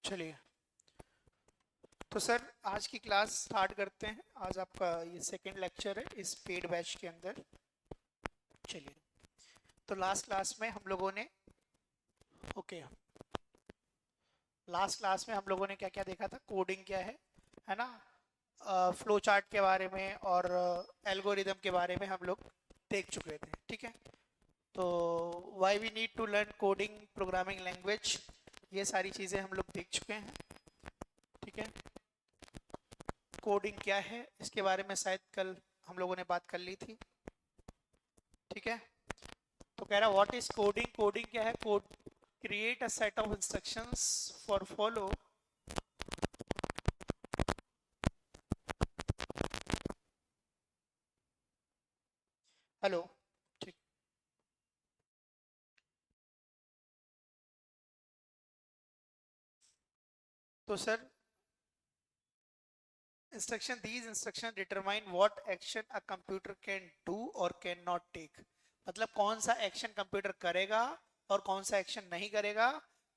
चलिए, तो सर आज की क्लास स्टार्ट करते हैं। आज आपका ये सेकंड लेक्चर है इस पेड बैच के अंदर। चलिए, तो लास्ट क्लास में हम लोगों ने ओके लास्ट क्लास में हम लोगों ने क्या क्या देखा था, कोडिंग क्या है ना, फ्लो चार्ट के बारे में और एल्गोरिदम के बारे में हम लोग देख चुके थे। ठीक है, तो why we need to learn coding programming language, ये सारी चीज़ें हम लोग देख चुके हैं। ठीक है, कोडिंग क्या है इसके बारे में शायद कल हम लोगों ने बात कर ली थी। ठीक है, तो कह रहा व्हाट इज कोडिंग। कोडिंग क्या है? Code create a set of instructions for follow. Hello, ठीक। तो sir instruction, these instruction determine what action a computer can do और कैन नॉट टेक। मतलब कौन सा एक्शन कंप्यूटर करेगा और कौन सा एक्शन नहीं करेगा।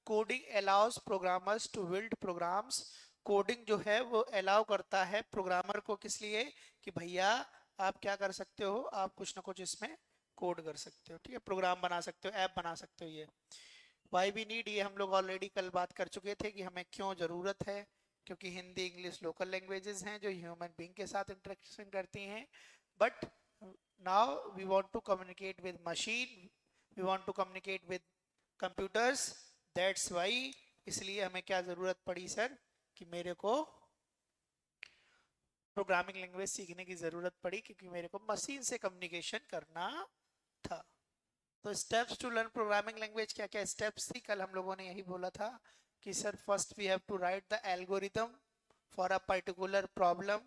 Coding allows programmers to build programs. Coding जो है वो अलाउ करता है प्रोग्रामर को, किस लिए? कि भैया आप क्या कर सकते हो, आप कुछ ना कुछ इसमें कोड कर सकते हो। ठीक है, प्रोग्राम बना सकते हो, ऐप बना सकते हो। ये वाई वी नीड, ये हम लोग ऑलरेडी कल बात कर चुके थे कि हमें क्यों जरूरत है। क्योंकि हिंदी इंग्लिश लोकल लैंग्वेजेस हैं जो ह्यूमन बीइंग के साथ इंटरेक्शन करती हैं। But now we want to communicate with machine, we want to communicate with computers. That's why, इसलिए हमें क्या जरूरत पड़ी सर, कि मेरे को प्रोग्रामिंग लैंग्वेज सीखने की जरूरत पड़ी, क्योंकि मेरे को मशीन से कम्युनिकेशन करना था। तो steps to learn programming language, क्या क्या स्टेप्स थी? कल हम लोगों ने यही बोला था कि sir first we have to write the algorithm for a particular problem.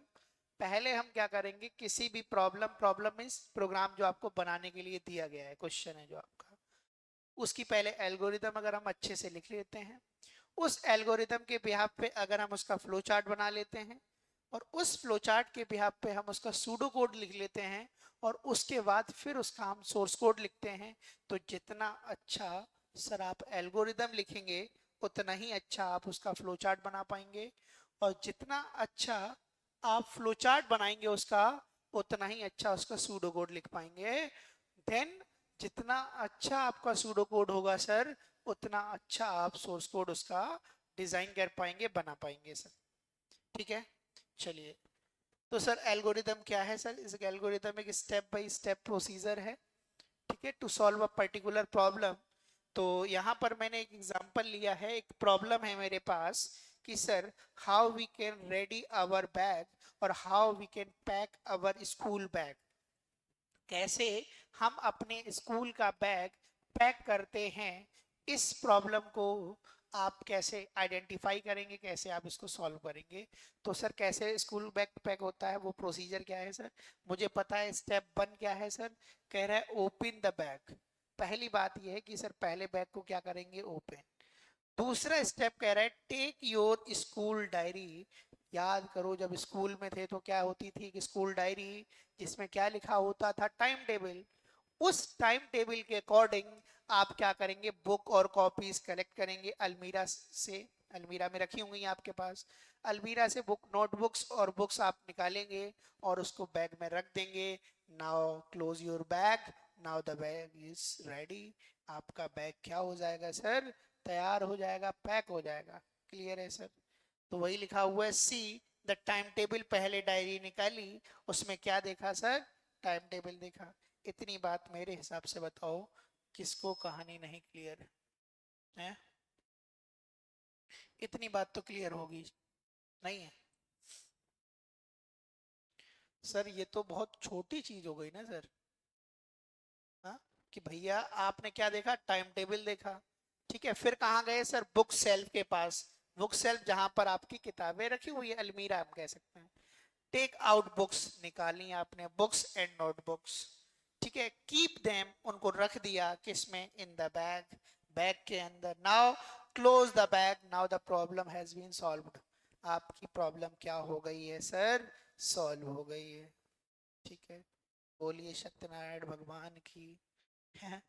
पहले हम क्या करेंगे, किसी भी प्रॉब्लम, प्रॉब्लम मींस प्रोग्राम जो आपको बनाने के लिए दिया गया है, क्वेश्चन है जो आपका, उसकी पहले एल्गोरिदम अगर हम अच्छे से लिख लेते हैं, उस एल्गोरिदम के बिहाफ पे अगर हम उसका फ्लो चार्ट बना लेते हैं, और उस फ्लो चार्ट के बिहाफ पे हम उसका सूडो कोड लिख लेते हैं, और उसके बाद फिर उसका हम सोर्स कोड लिखते हैं, तो जितना अच्छा सर आप एल्गोरिदम लिखेंगे उतना ही अच्छा आप उसका फ्लो चार्ट बना पाएंगे। और जितना अच्छा आप फ्लो चार्ट बनाएंगे उसका, उतना ही अच्छा उसका सूडो कोड लिख पाएंगे। देन जितना अच्छा आपका सूडो कोड होगा सर, उतना अच्छा आप सोर्स कोड उसका डिजाइन कर पाएंगे, बना पाएंगे सर। ठीक है, चलिए, तो सर एल्गोरिदम क्या है सर? इस एल्गोरिदम एक स्टेप बाय स्टेप प्रोसीजर है। ठीक है, to solve a particular problem. तो यहाँ पर मैंने एक एग्जांपल लिया है, एक प्रॉब्लम है मेरे पास कि sir how we can ready our bag और how we can pack our school bag. कैसे हम अपने स्कूल का बैग पैक करते हैं, इस प्रॉब्लम को आप कैसे आइडेंटिफाई करेंगे, कैसे आप इसको सॉल्व करेंगे। तो सर कैसे स्कूल बैग पैक होता है, वो प्रोसीजर क्या है सर? मुझे पता है स्टेप 1 क्या है सर। कह रहा है ओपन द बैग। पहली बात यह है कि सर पहले बैग को क्या करेंगे, ओपन। दूसरा स्टेप कह रहा है टेक योर स्कूल डायरी। याद करो जब स्कूल में थे तो क्या होती थी कि स्कूल डायरी, जिसमें क्या लिखा होता था, टाइम टेबल। उस टाइम टेबल के अकॉर्डिंग आप क्या करेंगे, बुक और कॉपीज कलेक्ट करेंगे अलमीरा से। अलमीरा में रखी होंगी आपके पास। अलमीरा से बुक, नोटबुक्स और बुक्स आप निकालेंगे और उसको बैग में रख देंगे। Now close your bag, now the bag is ready. आपका बैग क्या हो जाएगा सर, तैयार हो जाएगा, पैक हो जाएगा। क्लियर है सर? तो वही लिखा हुआ है सी द टाइम टेबल। पहले डायरी निकाली, उसमें क्या देखा सर, टाइम टेबल देखा। इतनी बात मेरे हिसाब से बताओ किसको कहानी नहीं क्लियर है? इतनी बात तो क्लियर होगी, नहीं है? सर ये तो बहुत छोटी चीज हो गई ना सर। हाँ, कि भैया आपने क्या देखा, टाइम टेबल देखा। ठीक है, फिर कहाँ गए सर, बुक सेल्फ के पास। बुक सेल्फ जहां पर आपकी किताबें रखी हुई है, अलमीरा हम कह सकते हैं। टेक आउट बुक्स, निकाली आपने बुक्स एंड नोटबुक्स। ठीक है, कीप देम, उनको रख दिया किसमें, इन द बैग, बैग के अंदर। Now close the bag, now the problem has been solved. आपकी प्रॉब्लम क्या हो गई है सर, सॉल्व हो गई है। ठीक है, बोलिए सत्यनारायण भगवान की। है,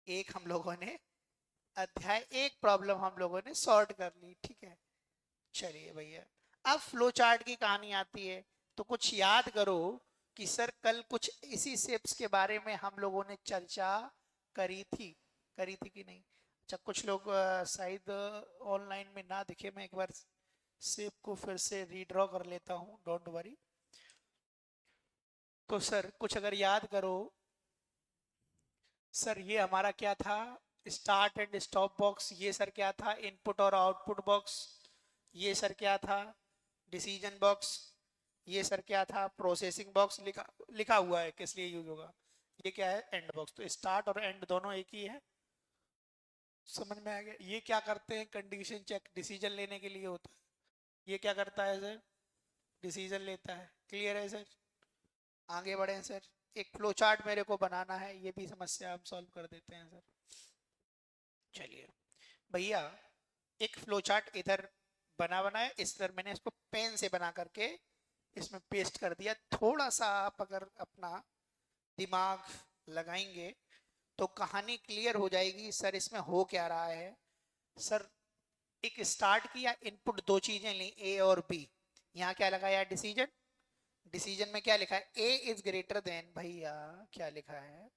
एक हम लोगों ने अध्याय 1 प्रॉब्लम हम लोगों ने सॉर्ट कर ली, ठीक है। चलिए भैया, अब फ्लो चार्ट की कहानी आती है। तो कुछ याद करो कि सर कल कुछ इसी शेप्स के बारे में हम लोगों ने चर्चा करी थी कि नहीं। अच्छा, कुछ लोग शायद ऑनलाइन में ना दिखे, मैं एक बार शेप को फिर से रीड्रॉ कर लेता हूं, डोंट वरी। तो सर कुछ अगर याद करो, सर ये हमारा क्या था, स्टार्ट एंड स्टॉप बॉक्स। ये सर क्या था, इनपुट और आउटपुट बॉक्स। ये सर क्या था, डिसीजन बॉक्स। ये सर क्या था, प्रोसेसिंग बॉक्स। लिखा लिखा हुआ है किस लिए यूज होगा। ये क्या है, एंड बॉक्स। तो स्टार्ट और एंड दोनों एक ही है, समझ में आ गया। ये क्या करते हैं, कंडीशन चेक डिसीजन लेने के लिए होता है। ये क्या करता है सर, डिसीजन लेता है। क्लियर है सर, आगे बढ़े सर। एक फ्लो चार्ट मेरे को बनाना है, ये भी समस्या हम सॉल्व कर देते हैं सर। चलिए भैया, एक फ्लो चार्ट इधर बना है, इस तरह मैंने इसको पेन से बना करके इसमें पेस्ट कर दिया। थोड़ा सा आप अगर अपना दिमाग लगाएंगे तो कहानी क्लियर हो जाएगी। सर इसमें हो क्या रहा है। सर एक स्टार्ट किया, इनपुट दो चीजें ली, ए और बी। यहाँ क्या लगाया, डिसीजन। डिसीजन में क्या लिखा है, ए इज ग्रेटर देन, भैया क्या लिखा है,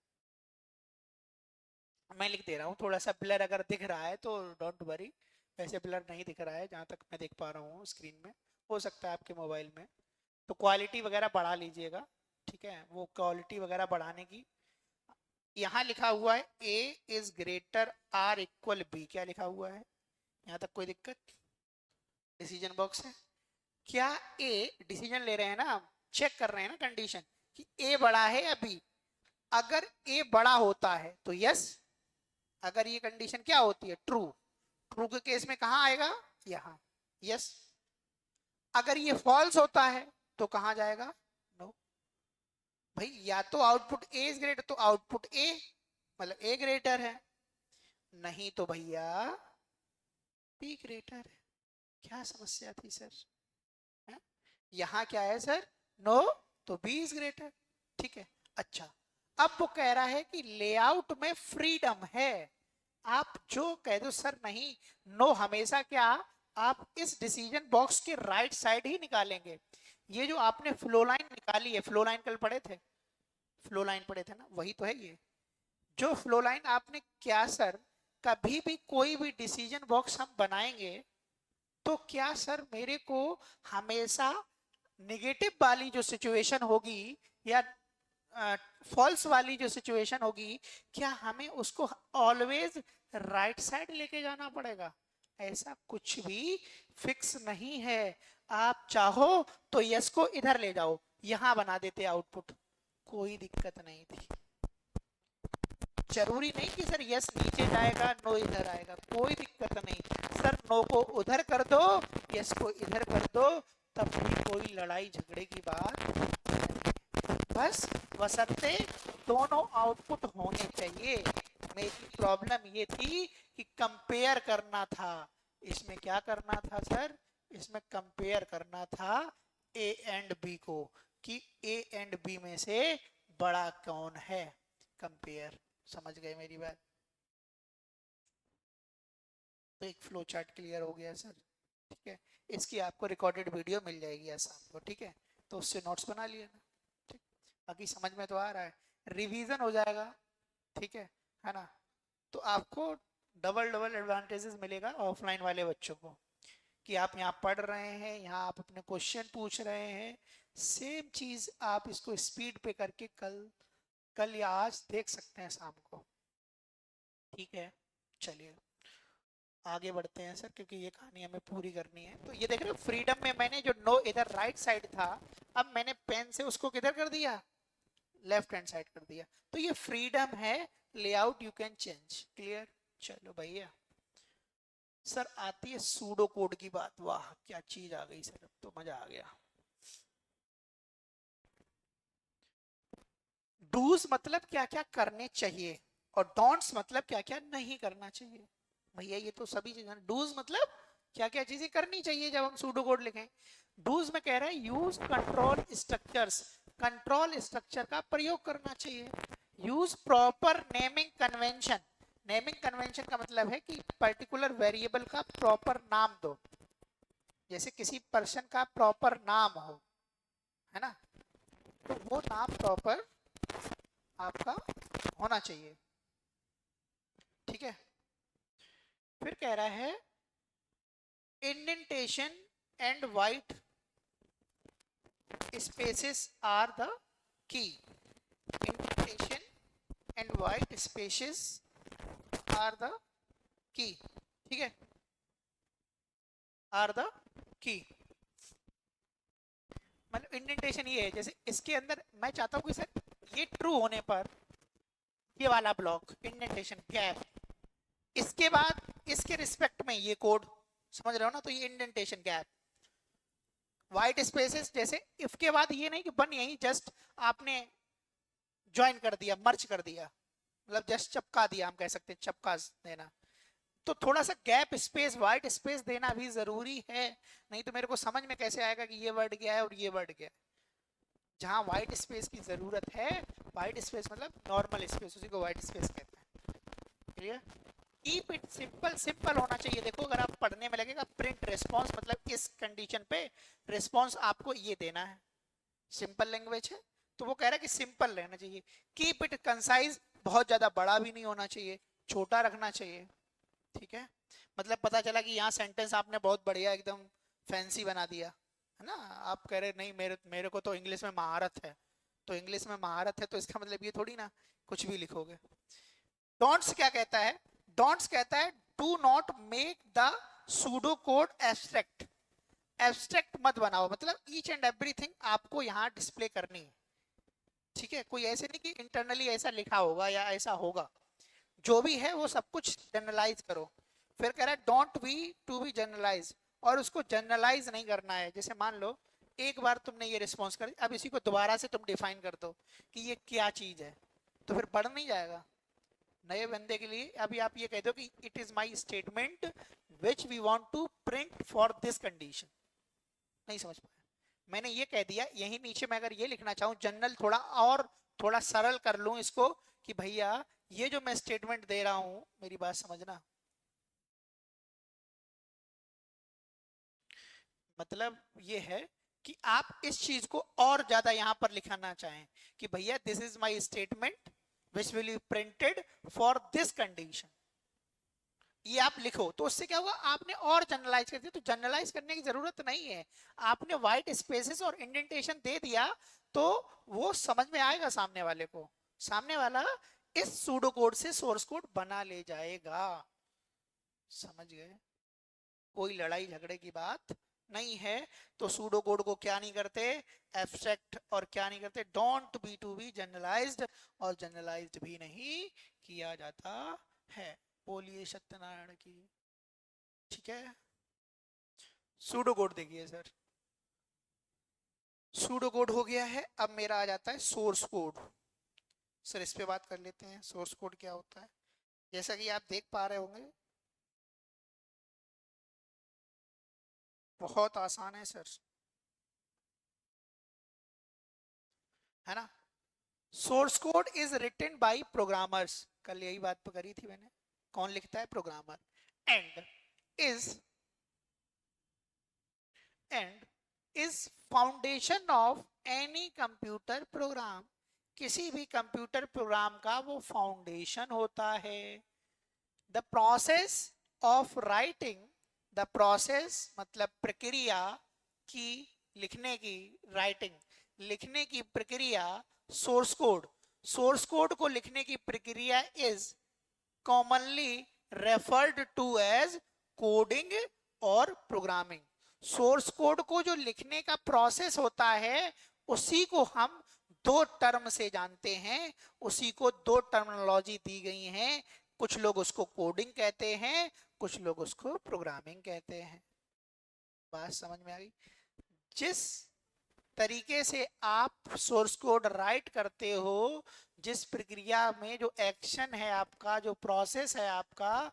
मैं लिख दे रहा हूँ। थोड़ा सा ब्लर अगर दिख रहा है तो डोंट वरी, वैसे ब्लर नहीं दिख रहा है जहां तक मैं देख पा रहा हूँ स्क्रीन में। हो सकता है आपके मोबाइल में, तो क्वालिटी वगैरह बढ़ा लीजिएगा, ठीक है। वो क्वालिटी वगैरह बढ़ाने की, यहाँ लिखा हुआ है A is greater or equal B. क्या लिखा हुआ है, यहाँ तक कोई दिक्कत। डिसीजन बॉक्स है, क्या ए, डिसीजन ले रहे हैं ना, चेक कर रहे हैं ना कंडीशन कि ए बड़ा है या बी। अगर ए बड़ा होता है तो यस, अगर ये कंडीशन क्या होती है, ट्रू। ट्रू के केस में कहां आएगा, यहां, यस। अगर ये फॉल्स होता है तो कहां जाएगा, नो। भाई या तो आउटपुट ए इज ग्रेटर, तो आउटपुट ए मतलब ए ग्रेटर है, नहीं तो भैया बी ग्रेटर है। क्या समस्या थी सर, है? यहां क्या है सर, नो, तो बी इज ग्रेटर, ठीक है। अच्छा, अब वो कह रहा है कि लेआउट में फ्रीडम है, आप जो कह दो सर नहीं। नो हमेशा क्या, आप इस डिसीजन बॉक्स के राइट साइड ही निकालेंगे। ये जो आपने फ्लो लाइन निकाली है, फ्लो लाइन कल पढ़े थे, फ्लो लाइन पढ़े थे ना, वही तो है ये। जो फ्लो लाइन आपने, क्या सर कभी भी कोई भी डिसीजन बॉक्स हम बनाएंगे तो क्या सर मेरे को हमेशा निगेटिव वाली जो सिचुएशन होगी या फॉल्स वाली जो सिचुएशन होगी, क्या हमें उसको ऑलवेज राइट साइड लेके जाना पड़ेगा। ऐसा कुछ भी फिक्स नहीं है। आप चाहो तो यस को इधर ले जाओ, यहां बना देते आउटपुट, कोई दिक्कत नहीं थी। जरूरी नहीं कि सर यस नीचे जाएगा नो इधर आएगा, कोई दिक्कत नहीं। सर नो को उधर कर दो, यस को इधर कर दो, तब भी कोई लड़ाई झगड़े की बात, बस बशर्ते दोनों आउटपुट होने चाहिए। मेरी प्रॉब्लम ये थी कि कंपेयर करना था। इसमें क्या करना था सर, इसमें कंपेयर करना था ए एंड बी को, कि ए एंड बी में से बड़ा कौन है, कंपेयर। समझ गए मेरी बात। तो एक फ्लो चार्ट क्लियर हो गया सर, ठीक है। इसकी आपको रिकॉर्डेड वीडियो मिल जाएगी आज शाम को, ठीक है। तो उससे नोट्स बना लिए ना, ठीक। बाकी समझ में तो आ रहा है, रिवीजन हो जाएगा, ठीक है ना। तो आपको डबल डबल एडवांटेजेस मिलेगा ऑफलाइन वाले बच्चों को, कि आप यहाँ पढ़ रहे हैं, यहाँ आप अपने क्वेश्चन पूछ रहे हैं। सेम चीज आप इसको स्पीड पे करके कल या आज देख सकते हैं शाम को, ठीक है। चलिए आगे बढ़ते हैं सर, क्योंकि ये कहानी हमें पूरी करनी है। तो ये देख रहे हो, फ्रीडम में मैंने जो नो इधर राइट साइड था, अब मैंने पेन से उसको किधर कर दिया, लेफ्ट हैंड साइड कर दिया। तो ये फ्रीडम है, layout you can change. Clear, चलो भैया। सर आती है सूडो कोड की बात, वाह क्या चीज आ गई सर, अब तो मजा आ गया। डूज मतलब क्या क्या करने चाहिए, और डोंट्स मतलब क्या क्या नहीं करना चाहिए। भैया ये तो सभी चीजें, डूज मतलब क्या क्या चीजें करनी चाहिए जब हम सूडो कोड लिखें। डूज में कह रहा है use control structures, control structure का प्रयोग करना चाहिए। Use proper naming convention, naming convention का मतलब है कि पर्टिकुलर वेरिएबल का प्रॉपर नाम दो, जैसे किसी पर्सन का प्रॉपर नाम हो, है ना, तो वो नाम प्रॉपर आपका होना चाहिए, ठीक है। फिर कह रहा है indentation and white spaces are the key. Indentation and white spaces are the key, ठीक है, आर द की। मतलब इंडेंटेशन ये है, जैसे इसके अंदर मैं चाहता हूँ कि सर ये ट्रू होने पर ये वाला ब्लॉक इंडेंटेशन गैप, इसके बाद इसके रिस्पेक्ट में ये कोड, समझ रहे हो ना, तो ये इंडेंटेशन गैप। वाइट स्पेसेस जैसे इफ के बाद ये नहीं कि बन यही जस्ट आपने ज्वाइन कर दिया, मर्ज कर दिया, मतलब जस्ट चपका दिया, हम कह सकते हैं चपका देना, तो थोड़ा सा गैप स्पेस वाइट स्पेस देना भी जरूरी है, नहीं तो मेरे को समझ में कैसे आएगा कि ये वर्ड गया है और ये वर्ड गया है। जहां व्हाइट स्पेस की जरूरत है, व्हाइट स्पेस मतलब नॉर्मल स्पेस, उसी को व्हाइट स्पेस कहते हैं, clear. Keep it simple, simple होना चाहिए। देखो अगर आप पढ़ने में लगेगा प्रिंट रिस्पॉन्स, मतलब इस कंडीशन पे रिस्पॉन्स आपको ये देना है, सिंपल लैंग्वेज है, तो वो कह रहा है कि सिंपल रहना चाहिए। कीप इट कंसाइज, बहुत ज्यादा बड़ा भी नहीं होना चाहिए, छोटा रखना चाहिए, ठीक है। मतलब पता चला कि यहाँ सेंटेंस आपने बहुत बढ़िया एकदम फैंसी बना दिया, है ना, आप कह रहे नहीं मेरे मेरे को तो इंग्लिश में महारत है, तो इंग्लिश में महारत है तो इसका मतलब ये थोड़ी ना कुछ भी लिखोगे। डोंट्स क्या कहता है, डोंट्स कहता है do not make the pseudo code abstract, abstract मत बनाओ, मतलब ईच एंड एवरीथिंग आपको यहाँ डिस्प्ले करनी है, ठीक है। कोई ऐसे नहीं कि इंटरनली ऐसा लिखा होगा या ऐसा होगा, जो भी है वो सब कुछ जनरलाइज करो। फिर कह रहा है don't be to be generalise, और उसको जनरलाइज नहीं करना है। जैसे मान लो एक बार तुमने ये रिस्पॉन्स कर, अब इसी को दोबारा से तुम डिफाइन कर दो कि ये क्या चीज है, तो फिर बढ़ नहीं जाएगा। नए बंदे के लिए अभी आप ये कह दो कि it is my statement which we want to print for this condition, नहीं समझ पाया, मैंने ये कह दिया। यही नीचे मैं अगर ये लिखना चाहूँ जनरल, थोड़ा और थोड़ा सरल कर लूं इसको कि भैया ये जो मैं स्टेटमेंट दे रहा हूं, मेरी बात समझना, मतलब ये है कि आप इस चीज को और ज्यादा यहां पर लिखाना चाहें कि भैया this is my statement which will be printed for this condition, ये आप लिखो, तो उससे क्या होगा, आपने और जनरलाइज कर दिया। तो जनरलाइज करने की जरूरत नहीं है, आपने व्हाइट स्पेसेस और इंडेंटेशन दे दिया, तो वो समझ में आएगा सामने वाले को, सामने वाला इस सूडो कोड से सोर्स कोड बना ले जाएगा, समझ गए। कोई लड़ाई झगड़े की बात नहीं है। तो सूडो कोड को क्या नहीं करते, एब्स्ट्रैक्ट, और क्या नहीं करते, don't be to be generalised, और जनरलाइज्ड भी नहीं किया जाता है। बोलिए सत्यनारायण की, ठीक है। सूडो कोड देखिए सर, सूडो कोड हो गया है, अब मेरा आ जाता है सोर्स कोड। सर इस पे बात कर लेते हैं, सोर्स कोड क्या होता है। जैसा कि आप देख पा रहे होंगे, बहुत आसान है सर, है ना। Source code is written by programmers, कल यही बात तो करी थी मैंने, कौन लिखता है, programmer. And is, and is foundation of any computer program, किसी भी कंप्यूटर प्रोग्राम का वो फाउंडेशन होता है। The process of writing, the process मतलब प्रक्रिया की, लिखने की, राइटिंग लिखने की प्रक्रिया, सोर्स कोड, सोर्स कोड को लिखने की प्रक्रिया is commonly referred to as coding और प्रोग्रामिंग। सोर्स कोड को जो लिखने का प्रोसेस होता है, उसी को हम दो टर्म से जानते हैं, उसी को दो टर्मिनोलॉजी दी गई हैं। कुछ लोग उसको कोडिंग कहते हैं, कुछ लोग उसको प्रोग्रामिंग कहते हैं। बात समझ में आ गई। जिस तरीके से आप सोर्स कोड राइट करते हो, जिस प्रक्रिया में जो एक्शन है आपका, जो प्रोसेस है आपका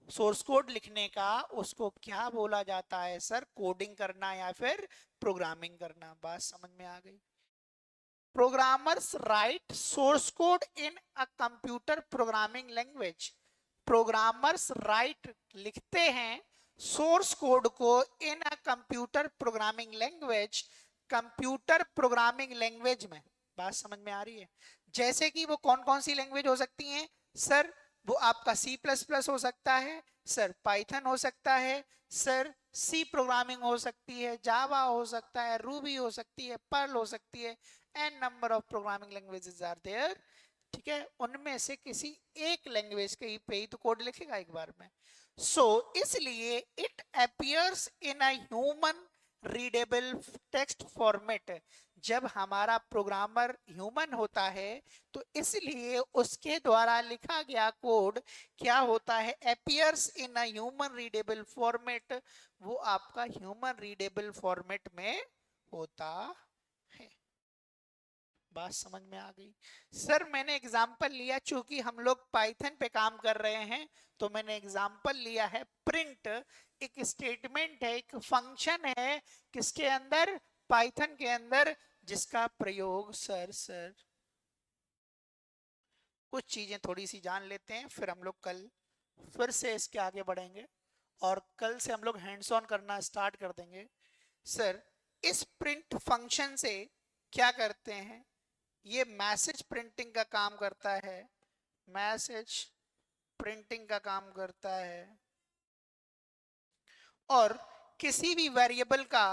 सोर्स कोड लिखने का, उसको क्या बोला जाता है सर, कोडिंग करना या फिर प्रोग्रामिंग करना। बात समझ में आ गई। Programmers write source code in a computer programming language, programmers write लिखते हैं सोर्स कोड को in a computer programming language, computer programming language में। बात समझ में आ रही है? जैसे कि वो कौन कौन सी लैंग्वेज हो सकती हैं सर? वो आपका सी प्लस प्लस हो सकता है सर, पाइथन हो सकता है सर, सी प्रोग्रामिंग हो सकती है, जावा हो सकता है, रूबी हो सकती है, पर्ल हो सकती है, an number of programming languages are there. ठीक है, उनमें से किसी एक लैंग्वेज के ही पे ही तो कोड लिखेगा एक बार में। सो इसलिए it appears in a human readable text format. जब हमारा प्रोग्रामर ह्यूमन होता है तो इसलिए उसके द्वारा लिखा गया कोड क्या होता है? Appears in a human readable format. वो आपका ह्यूमन रीडेबल फॉर्मेट में होता है। बात समझ में आ गई? सर मैंने एग्जांपल लिया, चूंकि हम लोग पाइथन पे काम कर रहे हैं तो मैंने एग्जांपल लिया है प्रिंट। एक स्टेटमेंट है, एक फंक्शन है, किसके अंदर? पाइथन के अंदर, जिसका प्रयोग सर कुछ चीजें थोड़ी सी जान लेते हैं, फिर हम लोग कल फिर से इसके आगे बढ़ेंगे और कल से हम लोग हैंड्स ऑन करना स्टार्ट कर देंगे। सर इस प्रिंट फंक्शन से क्या करते हैं? ये मैसेज प्रिंटिंग का काम करता है, मैसेज प्रिंटिंग का काम करता है, और किसी भी वेरिएबल का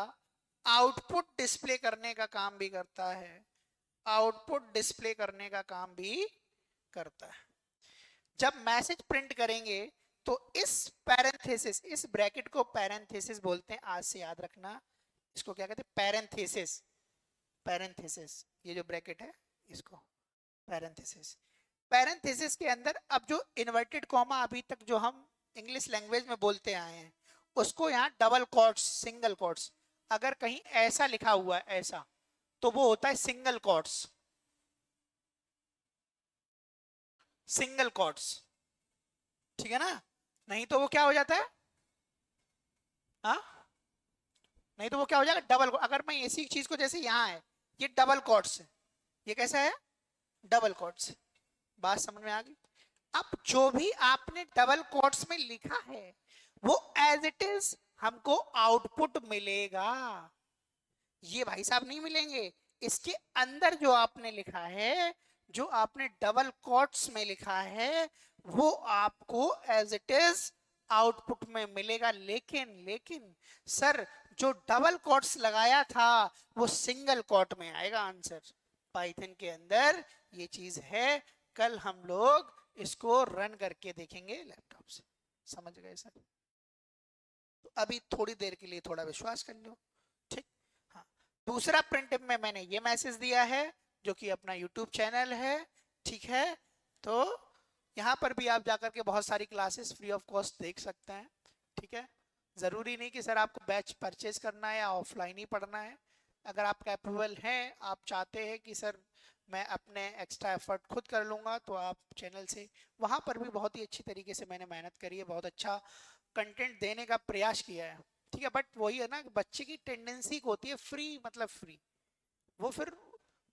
आउटपुट डिस्प्ले करने का काम भी करता है, आउटपुट डिस्प्ले करने का काम भी करता है। जब मैसेज प्रिंट करेंगे तो इस पैरेंथेसिस, इस ब्रैकेट को पैरेंथेसिस बोलते हैं, आज से याद रखना। इसको क्या कहते हैं? पैरेंथेसिस। पैरेंथेसिस, ये जो ब्रैकेट है इसको पैरेंथेसिस। पैरेंथेसिस के अंदर अब जो इन्वर्टेड कॉमा अभी तक जो हम इंग्लिश लैंग्वेज में बोलते आए हैं उसको यहाँ डबल कोट्स, सिंगल कोट्स। अगर कहीं ऐसा लिखा हुआ है ऐसा, तो वो होता है सिंगल कोट्स, सिंगल कोट्स। ठीक है ना? नहीं तो वो क्या हो जाता है? हाँ, नहीं तो वो क्या हो जाएगा? डबल। अगर मैं इसी चीज को, जैसे यहाँ है ये डबल कोट्स, ये कैसा है? Double quotes. बात समझ में आ गई? अब जो भी आपने डबल कोट्स में लिखा है वो एज इट इज हमको आउटपुट मिलेगा। ये भाई साहब नहीं मिलेंगे। इसके अंदर जो आपने लिखा है, जो आपने डबल कोट्स में लिखा है, वो आपको एज इट इज आउटपुट में मिलेगा। लेकिन लेकिन सर जो डबल कोट्स लगाया था वो सिंगल कोट में आएगा आंसर। पाइथन के अंदर ये चीज है, कल हम लोग इसको रन करके देखेंगे लैपटॉप से। समझ गए सर? तो अभी थोड़ी देर के लिए थोड़ा विश्वास कर लो। ठीक। हाँ, दूसरा प्रिंट में मैंने ये मैसेज दिया है जो कि अपना यूट्यूब चैनल है। ठीक है, तो यहाँ पर भी आप जाकर के बहुत सारी क्लासेस फ्री ऑफ कॉस्ट देख सकते हैं। ठीक है, जरूरी नहीं कि सर आपको बैच परचेज करना है या ऑफलाइन ही पढ़ना है। अगर आप कैपेबल हैं, आप चाहते हैं कि सर मैं अपने एक्स्ट्रा एफर्ट खुद कर लूंगा, तो आप चैनल से, वहां पर भी बहुत ही अच्छी तरीके से मैंने मेहनत करी है, बहुत अच्छा कंटेंट देने का प्रयास किया है। ठीक है, बट वही है ना, बच्चे की टेंडेंसी होती है फ्री मतलब फ्री। वो फिर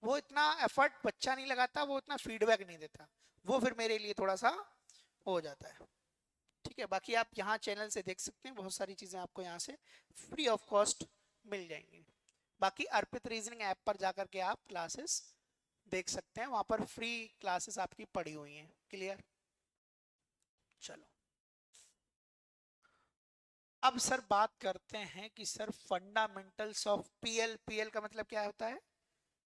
वो इतना एफर्ट बच्चा नहीं लगाता, वो इतना फीडबैक नहीं देता, वो फिर मेरे लिए थोड़ा सा हो जाता है। ठीक है, बाकी आप यहाँ चैनल से देख सकते हैं, बहुत सारी चीजें आपको यहाँ से फ्री ऑफ कॉस्ट मिल जाएंगी। बाकी अर्पित रीजनिंग ऐप पर जाकर के आप क्लासेस देख सकते हैं, वहां पर फ्री क्लासेस आपकी पड़ी हुई हैं। क्लियर? चलो, अब सर बात करते हैं कि sir fundamentals of PL. PL का मतलब क्या होता है?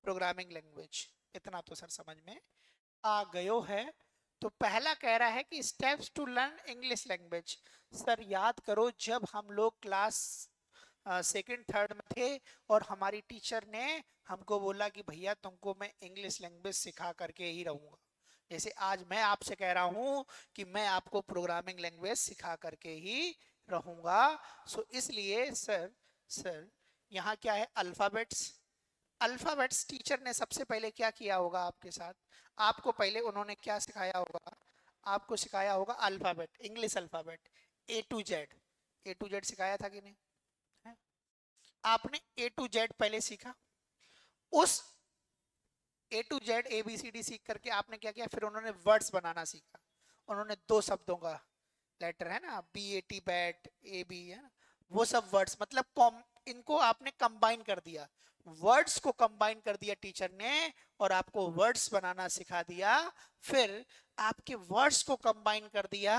Programming language. इतना तो सर समझ में आ गयो है। तो पहला कह रहा है कि steps to learn English language. Sir याद करो, जब हम लोग क्लास सेकंड थर्ड में थे और हमारी टीचर ने हमको बोला कि भैया तुमको मैं इंग्लिश लैंग्वेज सिखा करके ही रहूंगा, जैसे आज मैं आपसे कह रहा हूं कि मैं आपको प्रोग्रामिंग लैंग्वेज सिखा करके ही रहूंगा। सो इसलिए सर यहाँ क्या है? अल्फाबेट्स। अल्फाबेट्स टीचर ने सबसे पहले क्या किया होगा आपके साथ? आपको पहले उन्होंने क्या सिखाया होगा? आपको सिखाया होगा alphabet, English alphabet, A to Z। A to Z सिखाया था कि नहीं? है? आपने A to Z पहले सीखा। उस A to Z ABCD सीख करके आपने क्या किया? फिर उन्होंने वर्ड्स बनाना सीखा। उन्होंने 2 शब्दों का लेटर है ना, BAT बैट AB है ना, वो सब वर्ड्स मतलब इनको आपने कंबाइन कर दिया, वर्ड्स को कंबाइन कर दिया टीचर ने और आपको वर्ड्स बनाना सिखा दिया। फिर आपके वर्ड्स को कंबाइन कर दिया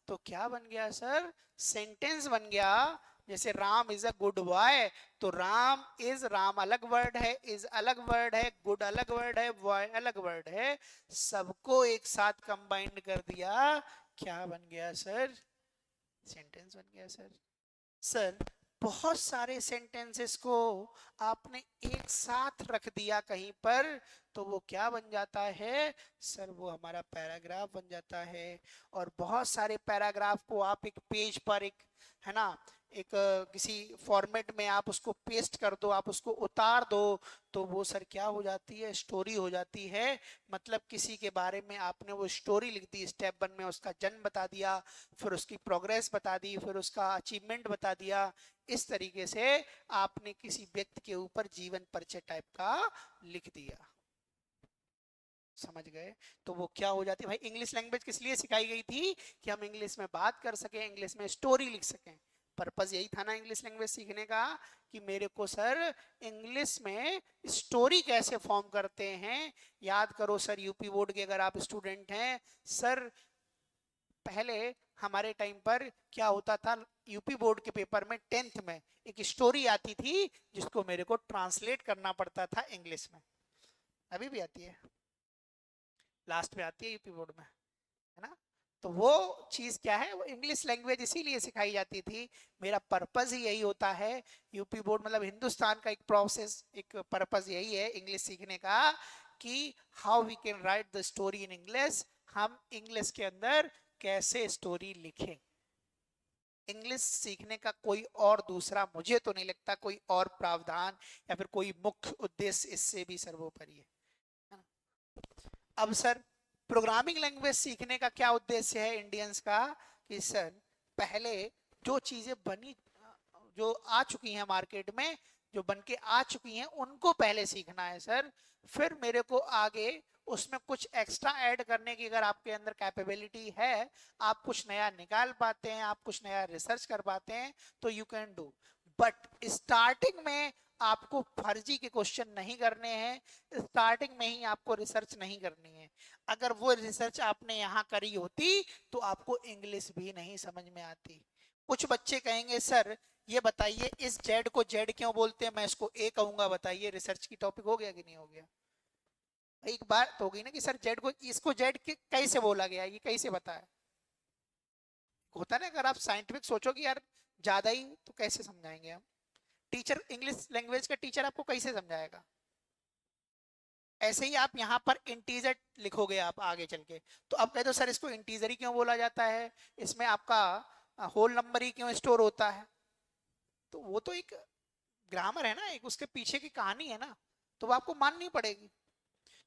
तो क्या बन गया सर, सेंटेंस बन गया। जैसे Ram is a good boy, तो राम इज, राम अलग वर्ड है, इज अलग वर्ड है, गुड अलग वर्ड है, बॉय अलग वर्ड है, सबको एक साथ कंबाइंड कर दिया, क्या बन गया सर, सेंटेंस बन गया सर। सर बहुत सारे सेंटेंसेस को आपने एक साथ रख दिया कहीं पर तो वो क्या बन जाता है सर, वो हमारा पैराग्राफ बन जाता है। और बहुत सारे पैराग्राफ को आप एक पेज पर एक, है ना, एक किसी फॉर्मेट में आप उसको पेस्ट कर दो, आप उसको उतार दो, तो वो सर क्या हो जाती है, स्टोरी हो जाती है। मतलब किसी के बारे में आपने वो स्टोरी लिख दी, स्टेप 1 में उसका जन्म बता दिया, फिर उसकी प्रोग्रेस बता दी, फिर उसका अचीवमेंट बता दिया। इस तरीके से आपने किसी व्यक्ति के ऊपर जीवन परिचय टाइप का लिख दिया, समझ गए। तो वो क्या हो जाती है भाई, इंग्लिश लैंग्वेज किस लिए सिखाई गई थी, कि हम इंग्लिश में बात कर सकें, इंग्लिश में स्टोरी लिख सकें। पर्पस यही था ना इंग्लिश लैंग्वेज सीखने का, कि मेरे को सर इंग्लिश में स्टोरी कैसे फॉर्म करते हैं। याद करो सर, यूपी बोर्ड के अगर आप स्टूडेंट हैं सर, पहले हमारे टाइम पर क्या होता था, यूपी बोर्ड के पेपर में 10th में एक स्टोरी आती थी जिसको मेरे को ट्रांसलेट करना पड़ता था इंग्लिश में। अभी भी आती है, लास्ट में आती है यूपी बोर्ड में, है ना। तो वो चीज क्या है, वो इंग्लिश लैंग्वेज इसीलिए सिखाई जाती थी। मेरा पर्पस ही यही होता है, यूपी बोर्ड मतलब हिंदुस्तान का एक प्रोसेस, एक पर्पस यही है इंग्लिश सीखने का, कि how we can write the story in English, हम इंग्लिश के अंदर कैसे स्टोरी लिखें। इंग्लिश सीखने का कोई और दूसरा मुझे तो नहीं लगता कोई और प्रावधान या फिर कोई मुख्य उद्देश्य इससे भी सर्वोपरि है ना। अब सर प्रोग्रामिंग लैंग्वेज सीखने का क्या उद्देश्य है इंडियंस का, कि सर पहले जो चीजें बनी, जो आ चुकी हैं मार्केट में, जो बन के आ चुकी हैं उनको पहले सीखना है सर। फिर मेरे को आगे उसमें कुछ एक्स्ट्रा ऐड करने की अगर आपके अंदर कैपेबिलिटी है, आप कुछ नया निकाल पाते हैं, आप कुछ नया रिसर्च कर पाते हैं, तो you can do. But starting में आपको फर्जी के क्वेश्चन नहीं करने हैं, स्टार्टिंग में ही आपको रिसर्च नहीं करनी है। अगर वो रिसर्च आपने यहाँ करी होती तो आपको इंग्लिश भी नहीं समझ में आती। कुछ बच्चे कहेंगे सर ये बताइए इस जेड को जेड क्यों बोलते हैं, मैं इसको ए कहूंगा, बताइए रिसर्च की टॉपिक हो गया कि नहीं हो गया। एक बात तो होगी ना कि सर जेड को, इसको जेड कैसे बोला गया, ये कैसे बताया। होता ना, अगर आप साइंटिफिक सोचोगे यार ज्यादा ही, तो कैसे समझाएंगे हम। टीचर इंग्लिश लैंग्वेज का टीचर आपको कैसे समझाएगा। ऐसे ही आप यहाँ पर इंटीजर लिखोगे आप आगे चल के, तो अब कह दो सर इसको इंटीजर ही क्यों बोला जाता है, इसमें आपका होल नंबर ही क्यों स्टोर होता है। तो वो तो एक ग्रामर है ना, एक उसके पीछे की कहानी है ना, तो वो आपको माननी पड़ेगी।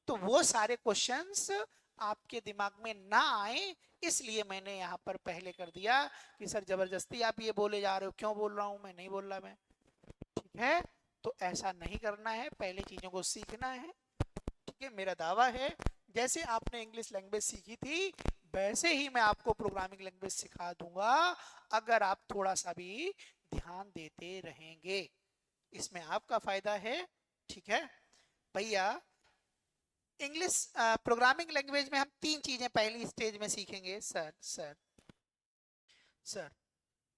तो वो सारे क्वेश्चंस आपके दिमाग में ना आए, इसलिए मैंने यहाँ पर पहले कर दिया कि सर जबरदस्ती आप ये बोले जा रहे हो, क्यों बोल रहा हूं मैं, नहीं बोल रहा मैं, ठीक है। तो ऐसा नहीं करना है, पहले चीजों को सीखना है, ठीक है। मेरा दावा है जैसे आपने इंग्लिश लैंग्वेज सीखी थी वैसे ही मैं आपको प्रोग्रामिंग लैंग्वेज सिखा दूंगा, अगर आप थोड़ा सा भी ध्यान देते रहेंगे, इसमें आपका फायदा है, ठीक है भैया। इंग्लिश प्रोग्रामिंग लैंग्वेज में हम 3 चीजें पहली स्टेज में सीखेंगे सर। सर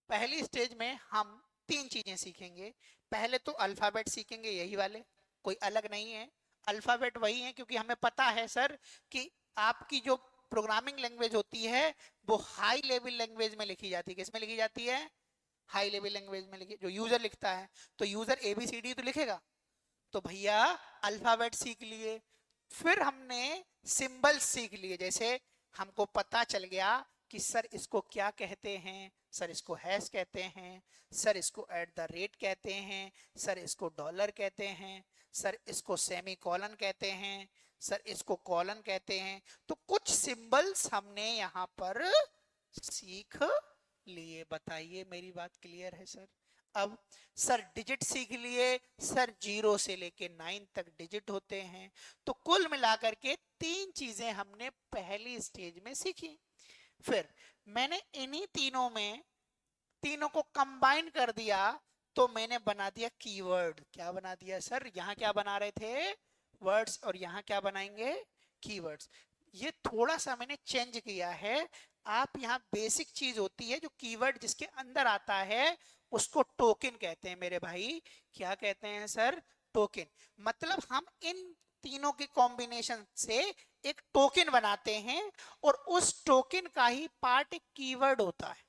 पहली स्टेज में हम 3 चीजें सीखेंगे। पहले तो अल्फाबेट सीखेंगे, यही वाले, कोई अलग नहीं है, अल्फाबेट वही है, क्योंकि हमें पता है सर कि आपकी जो प्रोग्रामिंग लैंग्वेज होती है वो हाई लेवल लैंग्वेज में लिखी जाती है। किस में लिखी जाती है, हाई लेवल लैंग्वेज में लिखी, जो यूजर लिखता है, तो यूजर ABCD तो लिखेगा। तो भैया अल्फाबेट सीख लिए, फिर हमने सिंबल सीख लिए, जैसे हमको पता चल गया कि सर इसको क्या कहते हैं, सर इसको हैश कहते हैं, सर इसको @ कहते हैं, सर इसको डॉलर कहते हैं, सर इसको सेमी कॉलन कहते हैं, सर इसको कॉलन कहते हैं। तो कुछ सिंबल्स हमने यहाँ पर सीख लिए। बताइए मेरी बात क्लियर है सर। अब सर डिजिट सीख लिए, सर 0 से लेके 9 तक डिजिट होते हैं। तो कुल मिलाकर के 3 चीजें हमने पहली स्टेज में सीखी। फिर मैंने इन्हीं तीनों को कंबाइन कर दिया, तो मैंने बना दिया कीवर्ड। क्या बना दिया सर? यहाँ क्या बना रहे थे? वर्ड्स, और यहाँ क्या बनाएंगे? कीवर्ड्स। ये थोड़ा सा मैंने चेंज किया है। आप यहाँ बेसिक चीज होती है जो कीवर्ड जिसके अंदर आता है उसको टोकन कहते हैं मेरे भाई। क्या कहते हैं सर? टोकन। मतलब हम इन तीनों के कॉम्बिनेशन से एक टोकन बनाते हैं, और उस टोकन का ही पार्ट एक कीवर्ड होता है।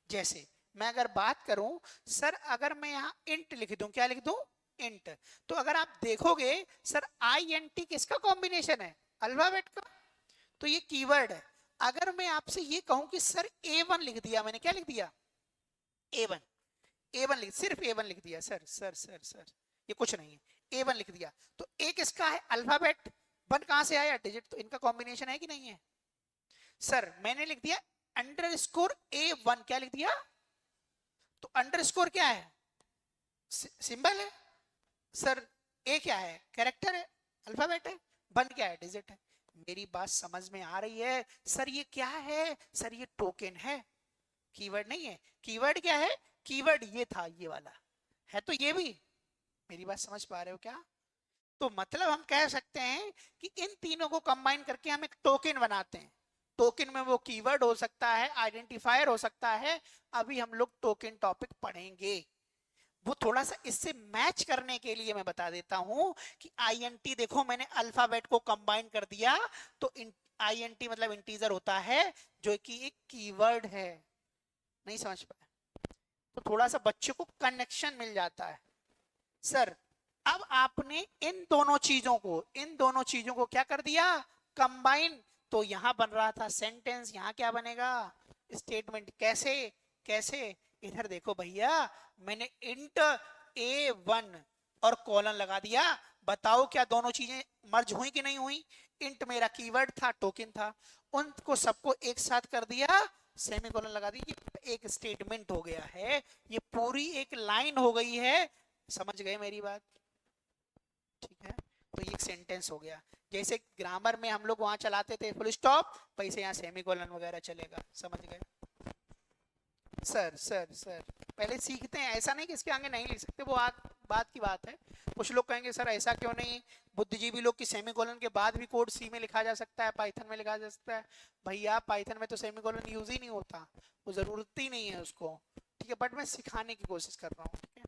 जैसे मैं अगर बात करूं सर, अगर मैं यहां इंट लिख दूं, क्या लिख दूं? इंट। तो अगर आप देखोगे सर, आई एन टी किसका कॉम्बिनेशन है? अल्फाबेट का। तो ये कीवर्ड है। अगर मैं आपसे ये कहूं कि सर ए वन लिख दिया, मैंने क्या लिख दिया? ए वन। ए वन लिख, सिर्फ ए वन लिख दिया सर, सर सर सर, ये कुछ नहीं है। ए वन लिख दिया, तो ए किसका है? अल्फाबेट। वन कहां से आया? डिजिट। तो इनका कॉम्बिनेशन है कि नहीं है? सर मैंने लिख दिया अंडर स्कोर ए वन, क्या लिख दिया? तो अंडर स्कोर क्या है? सिंबल है। सर ए क्या है? कैरेक्टर है, अल्फाबेट है। वन क्या है? डिजिट है। मेरी बात समझ में आ रही है? सर ये क्या है? सर ये टोकन है, कीवर्ड नहीं है। कीवर्ड क्या है? कीवर्ड ये था, ये वाला है, तो ये भी। मेरी बात समझ पा रहे हो क्या? तो मतलब हम कह सकते हैं कि इन तीनों को कंबाइन करके हम एक टोकन बनाते हैं। टोकन में वो कीवर्ड हो सकता है, आइडेंटिफायर हो सकता है। अभी हम लोग टोकन टॉपिक पढ़ेंगे। वो थोड़ा सा इससे मैच करने के लिए मैं बता देता हूं कि आईएनटी देखो, मैंने अल्फाबेट को कंबाइन कर दिया, तो आईएनटी मतलब इंटीजर होता है, जो कि एक कीवर्ड है। नहीं समझ पाए? तो थोड़ा सा बच्चे को कनेक्शन मिल जाता है। सर अब आपने इन दोनों चीजों को क्या कर दिया? कंबाइन। तो यहां बन रहा था सेंटेंस, यहां क्या बनेगा? स्टेटमेंट। कैसे? कैसे? इधर देखो भैया, मैंने इंट ए वन और कॉलन लगा दिया। बताओ क्या दोनों चीजें मर्ज हुई कि नहीं हुई? इंट मेरा कीवर्ड था, टोकन था, उनको सबको एक साथ कर दिया, सेमीकोलन लगा दी। ये एक स्टेटमेंट हो गया है, ये पूरी एक लाइन हो गई है। समझ गए मेरी बात? ठीक है, तो ये एक सेंटेंस हो गया। जैसे ग्रामर में हम लोग वहां चलाते थे फुल स्टॉप, वैसे यहाँ सेमीकोलन वगैरह चलेगा। समझ गए? सर सर सर पहले सीखते हैं, ऐसा नहीं कि इसके आगे नहीं लिख सकते, वो बात की बात है। कुछ लोग कहेंगे सर ऐसा क्यों नहीं? बुद्धिजीवी लोग की सेमीकोलन के बाद भी कोड सी में लिखा जा सकता है, पाइथन में लिखा जा सकता है। भैया पाइथन में तो सेमीकोलन यूज ही नहीं होता, वो जरूरत ही नहीं है उसको। ठीक है, बट मैं सिखाने की कोशिश कर रहा हूँ।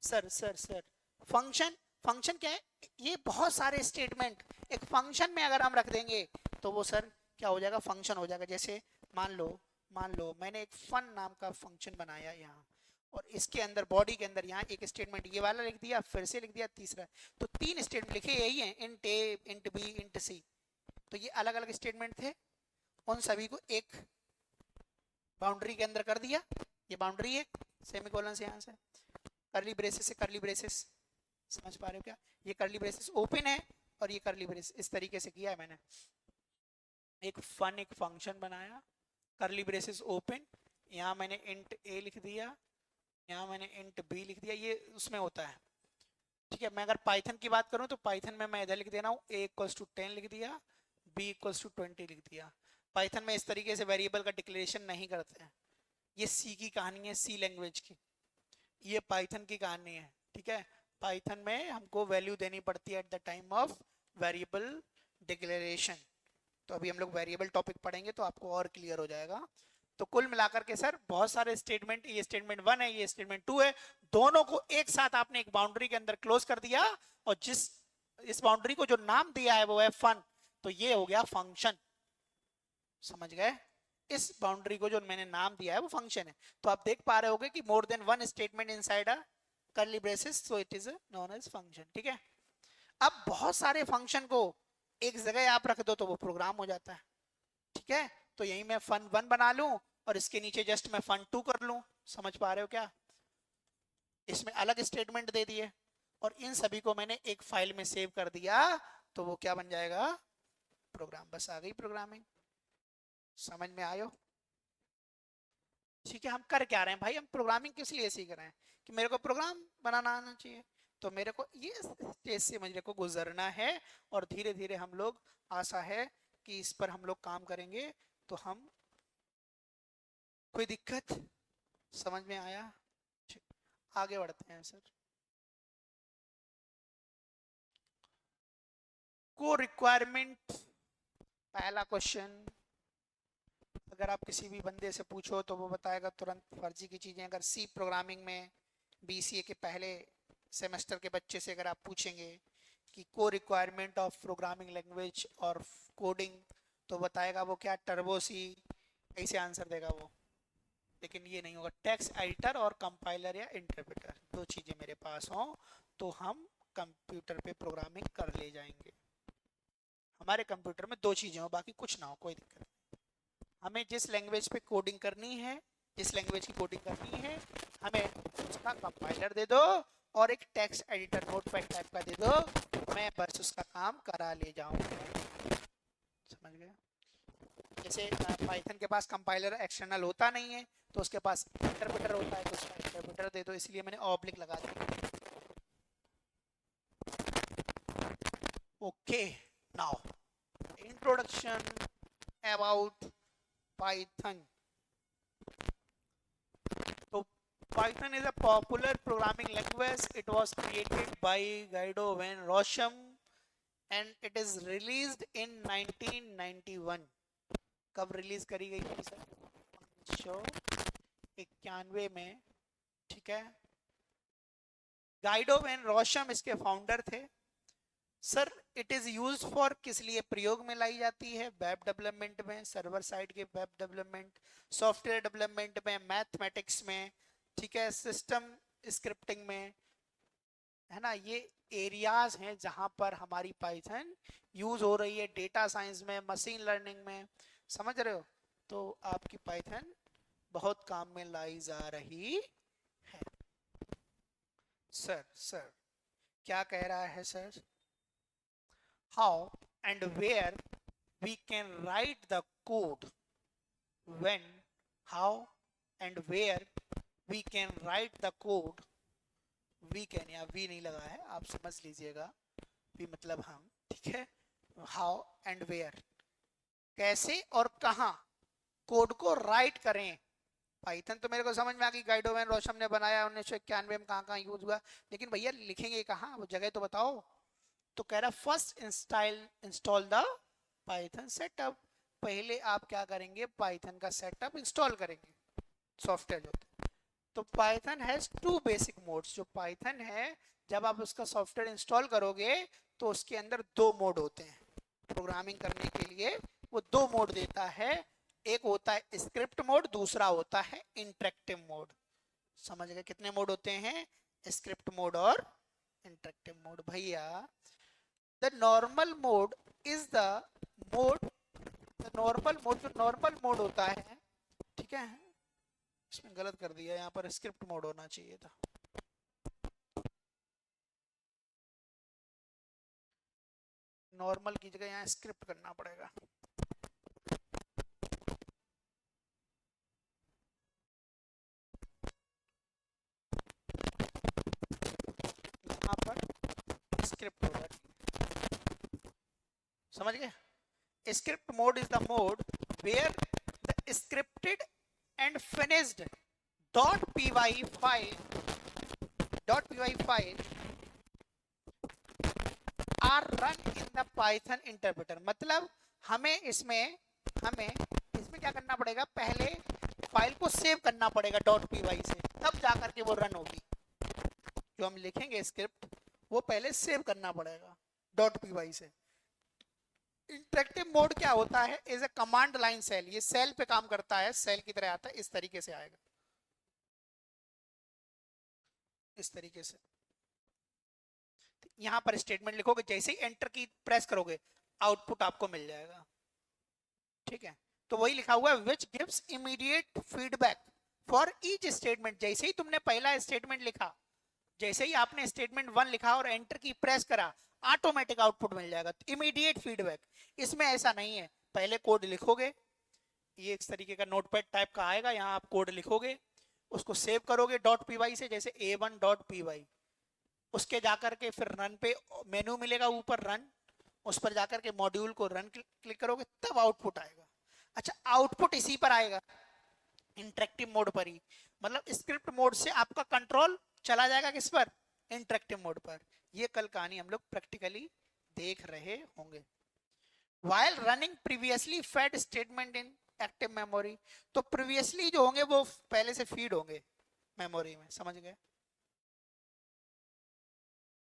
Sir sir sir function. Function क्या है? ये बहुत सारे स्टेटमेंट एक फंक्शन में अगर हम रख देंगे तो वो सर क्या हो जाएगा? फंक्शन हो जाएगा। जैसे मान लो मैंने एक फन नाम का फंक्शन बनाया यहाँ, और इसके अंदर बॉडी के अंदर यहाँ एक स्टेटमेंट ये वाला लिख दिया, फिर से लिख दिया तीसरा। तो तीन स्टेटमेंट लिखे यही है, इंट ए, इंट बी, इंट सी। तो ये अलग अलग स्टेटमेंट थे, उन सभी को एक बाउंड्री के अंदर कर दिया। ये बाउंड्री है सेमीकोलन से, यहाँ से करली ब्रेसेस से करली ब्रेसेस। समझ पा रहे हो क्या? ये करली ब्रेसेस ओपन है और ये करली ब्रेसेस, इस तरीके से किया है मैंने। एक फंक्शन बनाया, करली ब्रेसेस ओपन, यहाँ मैंने इंट ए लिख दिया, यहाँ मैंने इंट बी लिख दिया। ये उसमें होता है। ठीक है, मैं अगर पाइथन की बात करूं तो पाइथन में मैं इधर लिख दे रहा हूँ a इक्वल्स टू 10 लिख दिया, b इक्वल्स टू 20 लिख दिया। पाइथन में इस तरीके से वेरिएबल का डिक्लेरेशन नहीं करते हैं। ये सी की कहानी है, सी लैंग्वेज की। ये पाइथन की कहानी है। ठीक है, पाइथन में हमको वैल्यू देनी पड़ती है at the time of variable declaration. तो अभी हम लोग वेरिएबल टॉपिक पढ़ेंगे तो आपको और क्लियर हो जाएगा। तो कुल मिलाकर के सर बहुत सारे स्टेटमेंट, ये स्टेटमेंट 1 है, ये स्टेटमेंट 2 है, दोनों को एक साथ आपने एक बाउंड्री के अंदर क्लोज कर दिया, और इस बाउंड्री को जो नाम दिया है वो है फन। तो ये हो गया फंक्शन। समझ गए? इस बाउंड्री को जो मैंने नाम दिया है वो फंक्शन है। तो आप देख पा रहे होगे कि more than one statement inside a curly braces, so it is known as function. ठीक है, अब बहुत सारे फंक्शन को एक जगह आप रख दो तो वो प्रोग्राम हो जाता है। ठीक है, तो यही मैं फन वन बना लूं और इसके नीचे जस्ट मैं फन टू कर लूं। समझ पा रहे हो क्या? इसमें अलग स्टेटमेंट दे दिए और इन सभी को मैंने एक फाइल में सेव कर दिया, तो वो क्या बन जाएगा? प्रोग्राम। बस आ गई प्रोग्रामिंग। समझ में आयो? ठीक है, हम कर क्या रहे हैं भाई? हम प्रोग्रामिंग किस लिए सीख रहे हैं? कि मेरे को प्रोग्राम बनाना आना चाहिए। तो मेरे को ये स्टेज से मेरे को गुजरना है, और धीरे धीरे हम लोग, आशा है कि इस पर हम लोग काम करेंगे तो हम कोई दिक्कत समझ में आया? आगे बढ़ते हैं सर। को रिक्वायरमेंट, पहला क्वेश्चन अगर आप किसी भी बंदे से पूछो तो वो बताएगा तुरंत फर्जी की चीजें। अगर सी प्रोग्रामिंग में बीसीए के पहले सेमेस्टर के बच्चे से अगर आप पूछेंगे कि को रिक्वायरमेंट ऑफ प्रोग्रामिंग लैंग्वेज और कोडिंग, तो बताएगा वो क्या, टर्बो सी, ऐसे आंसर देगा वो। लेकिन ये नहीं होगा। टेक्स्ट एडिटर और कंपाइलर या इंटरप्रेटर, दो चीजें मेरे पास हों तो हम कंप्यूटर पे प्रोग्रामिंग कर ले जाएंगे। हमारे कंप्यूटर में दो चीजें हो, बाकी कुछ ना हो, कोई दिक्कत नहीं। हमें जिस लैंग्वेज पे कोडिंग करनी है, जिस लैंग्वेज की कोडिंग करनी है, हमें उसका कंपाइलर दे दो और एक टेक्स्ट एडिटर नोटपैड टाइप का दे दो, मैं बस उसका काम करा ले जाऊंगा। समझ गए? जैसे पाइथन के पास कंपाइलर एक्सटर्नल होता नहीं है, तो उसके पास इंटरप्रेटर होता है, तो उसका इंटरप्रेटर दे दो, इसलिए मैंने ऑब्लिक लगा दिया। Okay, now introduction about Python. So Python is a popular programming language. It was created by Guido van Rossum and it is released in 1991. कब रिलीज करी गई थी सर? 1991 में। ठीक है, गाइडो वैन रोशम इसके फाउंडर थे। Sir it is use for किस लिए प्रयोग में लाई जाती है? वेब डेवलपमेंट में, सर्वर साइड के वेब डेवलपमेंट, सॉफ्टवेयर डेवलपमेंट में, मैथमेटिक्स में, ठीक है, सिस्टम स्क्रिप्टिंग में, है ना। ये एरियाज हैं जहां पर हमारी पाइथन यूज हो रही है। डेटा साइंस में, मशीन लर्निंग में, समझ रहे हो? तो आपकी पाइथन बहुत काम में लाई जा रही है। सर क्या कह रहा है sir? How and where we can write the code, when, how and where we can write the code, we can, या we नहीं लगा है, आप समझ लीजिएगा, we मतलब हम, ठीक है। how and where, कैसे और कहाँ कोड को राइट करें। पाइथन तो मेरे को समझ में आ गई, गाइडो वैन रोशम ने बनाया 1991 में, कहाँ कहाँ यूज हुआ, लेकिन भैया लिखेंगे कहाँ, वो जगह तो बताओ। तो कह रहा first install the Python setup, पहले आप क्या करेंगे, पाइथन का सेटअप इंस्टॉल करेंगे, सॉफ्टवेयर जो होता है। तो Python has two basic modes. जो पाइथन है, जब आप उसका सॉफ्टवेयर इंस्टॉल करोगे तो उसके अंदर दो मोड होते हैं प्रोग्रामिंग करने के लिए। वो दो मोड देता है, एक होता है स्क्रिप्ट मोड, दूसरा होता है इंटरेक्टिव मोड। समझ गए कितने मोड होते हैं? स्क्रिप्ट मोड और इंटरेक्टिव मोड। भैया the normal mode is the mode, the normal mode, जो normal mode होता है, ठीक है, इसमें गलत कर दिया, यहाँ पर स्क्रिप्ट मोड होना चाहिए था। नॉर्मल की जगह यहाँ स्क्रिप्ट करना पड़ेगा। यहाँ पर स्क्रिप्ट होगा, समझ गए? Script mode is the mode where the scripted and finished .py file are run in the Python interpreter। मतलब हमें इसमें क्या करना पड़ेगा, पहले फाइल को सेव करना पड़ेगा .py से, तब जाकर के वो रन होगी। जो हम लिखेंगे स्क्रिप्ट वो पहले सेव करना पड़ेगा .py से। इंटरेक्टिव मोड क्या होता है? Is a command line shell, ये सेल पे काम करता है, सेल की तरह आता है, इस तरीके से आएगा, इस तरीके से। यहां पर स्टेटमेंट लिखोगे, जैसे ही एंटर की प्रेस करोगे आउटपुट आपको मिल जाएगा, ठीक है। तो वही लिखा हुआ है which gives immediate feedback for each statement. जैसे ही तुमने पहला स्टेटमेंट लिखा, जैसे ही आपने स्टेटमेंट 1 लिखा और एंटर की प्रेस करा, ऑटोमेटिक आउटपुट मिल जाएगा, इमीडिएट फीडबैक। इसमें ऐसा नहीं है, पहले कोड लिखोगे, ये इस तरीके का नोटपैड टाइप का आएगा, यहाँ आप कोड लिखोगे, उसको सेव करोगे .py से, जैसे a1.py, उसके जाकर के फिर रन पे मेनू मिलेगा ऊपर रन, उस पर जाकर के मॉड्यूल को रन क्लिक करोगे, तब आउटपुट आएगा। अच्छा, आउटपुट इसी पर आएगा, इंटरेक्टिव मोड पर ही, मतलब स्क्रिप्ट मोड से आपका कंट्रोल चला जाएगा किस पर, इंटरेक्टिव मोड पर। ये कल कहानी हम लोग प्रैक्टिकली देख रहे होंगे। while running previously fed statement in active memory, तो प्रीवियसली जो होंगे वो पहले से फीड होंगे मेमोरी में, समझ गए।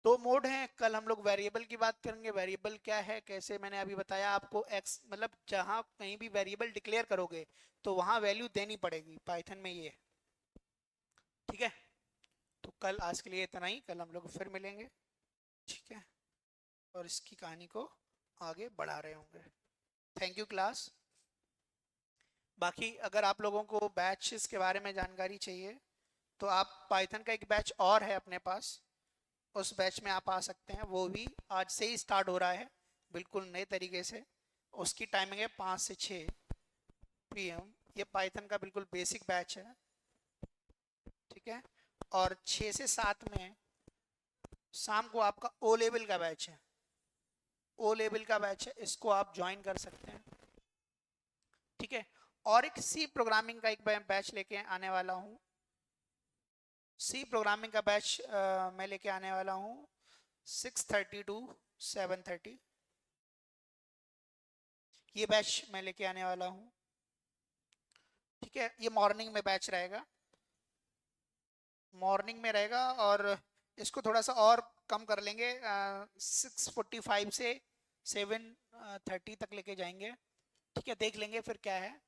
दो मोड हैं, कल हम लोग वेरिएबल की बात करेंगे। वेरिएबल क्या है, कैसे, मैंने अभी बताया आपको, एक्स मतलब जहां कहीं भी वेरिएबल डिक्लेयर करोगे तो वहां वैल्यू देनी पड़ेगी, पाइथन में ये, ठीक है। तो कल आज के लिए इतना ही, कल हम लोग फिर मिलेंगे, ठीक है, और इसकी कहानी को आगे बढ़ा रहे होंगे। Thank you class. बाकी अगर आप लोगों को बैचेस के बारे में जानकारी चाहिए तो आप, पाइथन का एक बैच और है अपने पास, उस बैच में आप आ सकते हैं। वो भी आज से ही स्टार्ट हो रहा है, बिल्कुल नए तरीके से। उसकी टाइमिंग है 5 से 6 PM। ये पाइथन का बिल्कुल बेसिक बैच है, ठीक है। और 6 से 7 में शाम को आपका ओ लेवल का बैच है, ओ लेवल का बैच है, इसको आप ज्वाइन कर सकते हैं, ठीक है। और एक सी प्रोग्रामिंग का एक बैच लेके आने वाला हूँ, सी प्रोग्रामिंग का बैच मैं लेके आने वाला हूँ 6:30 to 7:30। ये बैच मैं लेके आने वाला हूँ, ठीक है। ये मॉर्निंग में बैच रहेगा, मॉर्निंग में रहेगा। और इसको थोड़ा सा और कम कर लेंगे, 6:45 से 7:30 तक लेके जाएंगे, ठीक है। देख लेंगे फिर क्या है,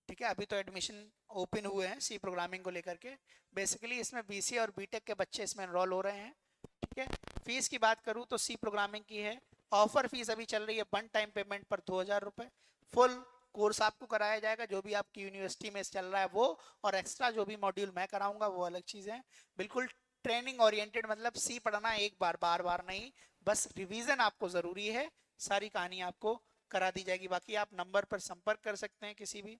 ठीक है। अभी तो एडमिशन ओपन हुए हैं सी प्रोग्रामिंग को लेकर के। बेसिकली इसमें बीसी और बीटेक के बच्चे इसमें एनरोल हो रहे हैं, ठीक है। फीस की बात करूं तो सी प्रोग्रामिंग की है, ऑफर फीस अभी चल रही है 1 टाइम पेमेंट पर 2,000 रुपए। फुल कोर्स आपको कराया जाएगा, जो भी आपकी यूनिवर्सिटी में चल रहा है वो, और एक्स्ट्रा जो भी मॉड्यूल मैं कराऊंगा वो अलग चीज है। बिल्कुल ट्रेनिंग ओरिएंटेड, मतलब सी पढ़ना एक बार, बार बार नहीं, बस रिवीजन आपको जरूरी है, सारी कहानी आपको करा दी जाएगी। बाकी आप नंबर पर संपर्क कर सकते हैं किसी भी।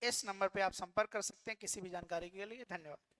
इस नंबर पे आप संपर्क कर सकते हैं किसी भी जानकारी के लिए। धन्यवाद।